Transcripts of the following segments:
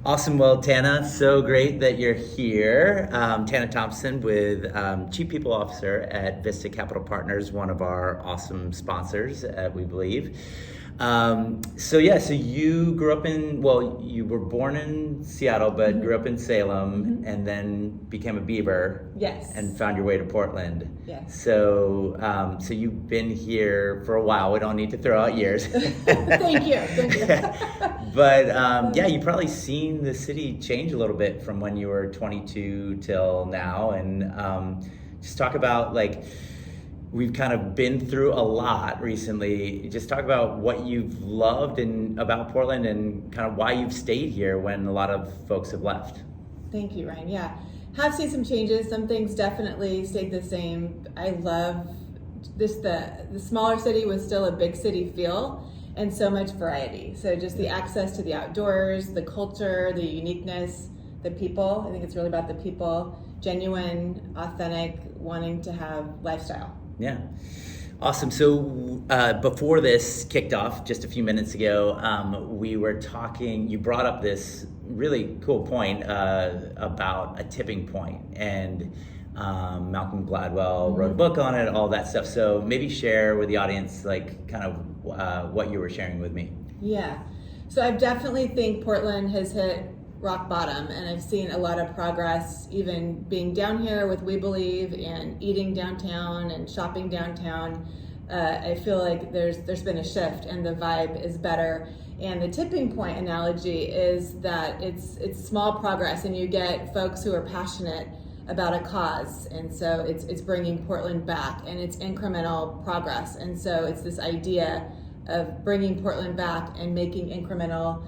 Awesome. Well, Tana, so great that you're here. Tana Thomson with Chief People Officer at Vista Capital Partners, one of our awesome sponsors, we believe. So you grew up you were born in Seattle, but grew up in Salem, and then became a Beaver. Yes. And found your way to Portland. Yes. So you've been here for a while. We don't need to throw out years. Thank you. But you've probably seen the city change a little bit from when you were 22 till now, and just talk about we've kind of been through a lot recently. Just talk about what you've loved about Portland and kind of why you've stayed here when a lot of folks have left. Thank you, Ryan. Yeah, have seen some changes. Some things definitely stayed the same. I love this. The smaller city was still a big city feel, and so much variety. So just the access to the outdoors, the culture, the uniqueness, the people. I think it's really about the people, genuine, authentic, wanting to have lifestyle. Yeah. Awesome. So before this kicked off just a few minutes ago, we were talking, you brought up this really cool point about a tipping point, and Malcolm Gladwell wrote a book on it, all that stuff. So maybe share with the audience what you were sharing with me. Yeah. So I definitely think Portland has hit rock bottom, and I've seen a lot of progress even being down here with We Believe and eating downtown and shopping downtown. I feel like there's been a shift and the vibe is better. And the tipping point analogy is that it's small progress, and you get folks who are passionate about a cause, and so it's bringing Portland back, and it's incremental progress. And so it's this idea of bringing Portland back and making incremental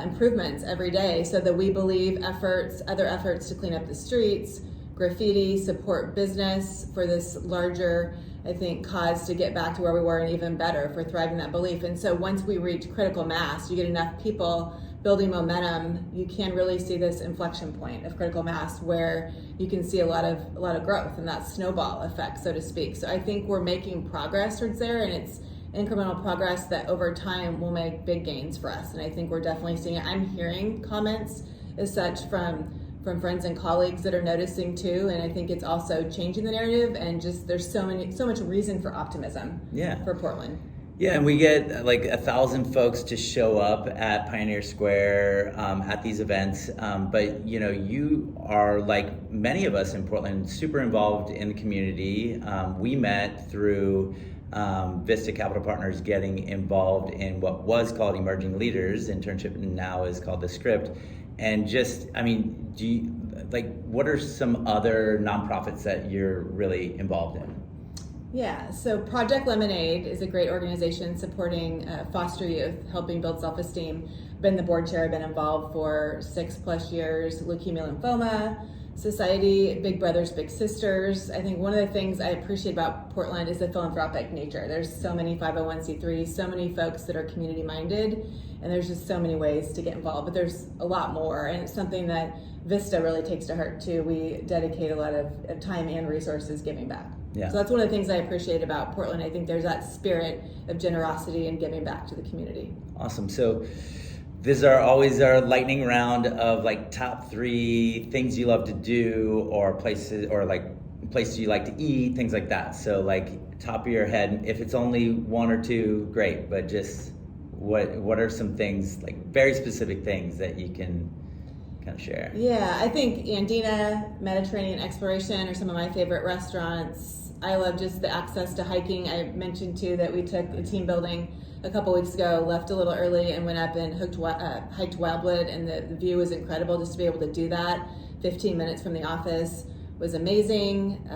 improvements every day. So the We Believe efforts, other efforts to clean up the streets, graffiti, support business for this larger, I think, cause to get back to where we were and even better for thriving that belief. And so once we reach critical mass, you get enough people building momentum, you can really see this inflection point of critical mass where you can see a lot of growth and that snowball effect, so to speak. So I think we're making progress towards there, and it's incremental progress that over time will make big gains for us. And I think we're definitely seeing it. I'm hearing comments as such from friends and colleagues that are noticing too. And I think it's also changing the narrative, and just there's so much reason for optimism for Portland. Yeah, and we get 1,000 folks to show up at Pioneer Square at these events. But you are, like many of us in Portland, super involved in the community. We met through Vista Capital Partners getting involved in what was called Emerging Leaders internship, and now is called the Script. And what are some other nonprofits that you're really involved in? Yeah, so Project Lemonade is a great organization supporting foster youth, helping build self-esteem. Been the board chair, been involved for 6+ years. Leukemia Lymphoma Society, Big Brothers Big Sisters. I think one of the things I appreciate about Portland is the philanthropic nature. There's so many 501c3s, so many folks that are community minded, and there's just so many ways to get involved, but there's a lot more, and it's something that Vista really takes to heart too. We dedicate a lot of time and resources giving back. Yeah. So that's one of the things I appreciate about Portland. I think there's that spirit of generosity and giving back to the community. Awesome. So these are always our lightning round of top 3 things you love to do, or places you like to eat, things like that. So top of your head, if it's only 1 or 2, great, but just what are some things, very specific things that you can kind of share? Yeah, I think Andina, Mediterranean Exploration are some of my favorite restaurants. I love just the access to hiking. I mentioned too that we took a team building a couple weeks ago, left a little early and went up and hiked Wildwood, and the view was incredible. Just to be able to do that 15 minutes from the office was amazing.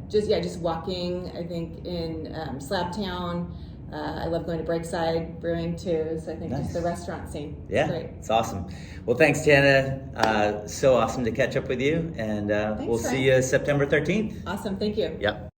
Just walking, I think, in Slabtown. I love going to Breakside Brewing too, so I think just the restaurant scene. Yeah, it's awesome. Well, thanks, Tana. So awesome to catch up with you, and we'll see you September 13th. Awesome, thank you. Yep.